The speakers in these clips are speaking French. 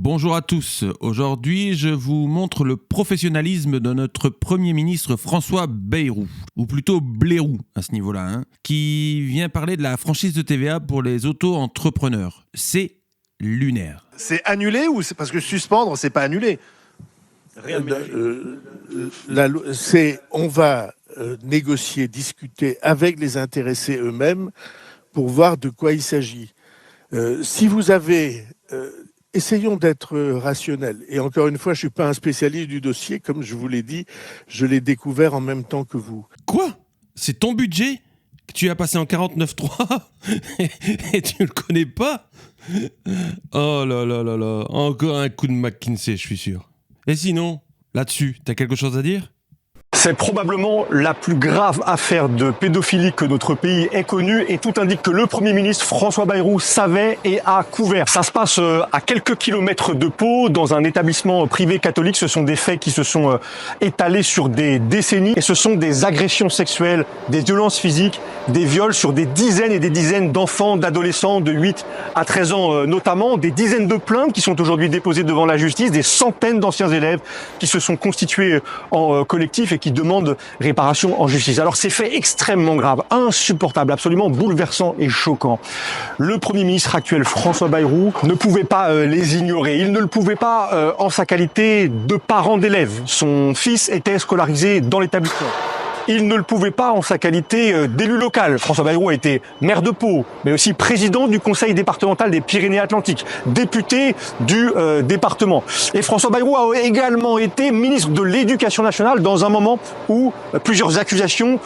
Bonjour à tous. Aujourd'hui, je vous montre le professionnalisme de notre Premier ministre François Bayrou, ou plutôt Blairoux à ce niveau-là, qui vient parler de la franchise de TVA pour les auto-entrepreneurs. C'est lunaire. C'est annulé ou c'est parce que suspendre, c'est pas annulé? On va négocier, discuter avec les intéressés eux-mêmes pour voir de quoi il s'agit. Si vous avez... essayons d'être rationnels. Et encore une fois, je ne suis pas un spécialiste du dossier. Comme je vous l'ai dit, je l'ai découvert en même temps que vous. Quoi ? C'est ton budget que tu as passé en 49.3 et tu ne le connais pas ? Oh là là là là, encore un coup de McKinsey, je suis sûr. Et sinon, là-dessus, t'as quelque chose à dire ? C'est probablement la plus grave affaire de pédophilie que notre pays ait connue et tout indique que le Premier ministre François Bayrou savait et a couvert. Ça se passe à quelques kilomètres de Pau, dans un établissement privé catholique. Ce sont des faits qui se sont étalés sur des décennies et ce sont des agressions sexuelles, des violences physiques, des viols sur des dizaines et des dizaines d'enfants, d'adolescents de 8 à 13 ans notamment, des dizaines de plaintes qui sont aujourd'hui déposées devant la justice, des centaines d'anciens élèves qui se sont constitués en collectif et qui demandent réparation en justice. Alors c'est fait extrêmement grave, insupportable, absolument bouleversant et choquant. Le Premier ministre actuel François Bayrou ne pouvait pas les ignorer. Il ne le pouvait pas en sa qualité de parent d'élève. Son fils était scolarisé dans l'établissement. Il ne le pouvait pas en sa qualité d'élu local. François Bayrou a été maire de Pau, mais aussi président du conseil départemental des Pyrénées-Atlantiques, député du département. Et François Bayrou a également été ministre de l'Éducation nationale dans un moment où plusieurs accusations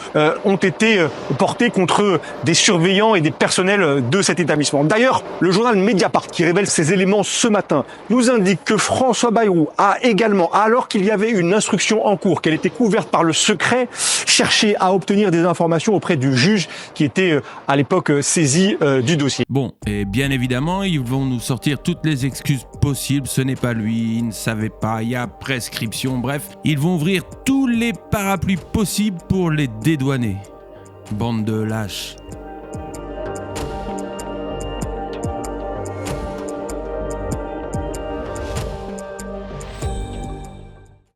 ont été portées contre des surveillants et des personnels de cet établissement. D'ailleurs, le journal Mediapart, qui révèle ces éléments ce matin, nous indique que François Bayrou a également, alors qu'il y avait une instruction en cours, qu'elle était couverte par le secret, chercher à obtenir des informations auprès du juge qui était à l'époque saisi du dossier. Bon, et bien évidemment, ils vont nous sortir toutes les excuses possibles. Ce n'est pas lui, il ne savait pas, il y a prescription, bref. Ils vont ouvrir tous les parapluies possibles pour les dédouaner. Bande de lâches.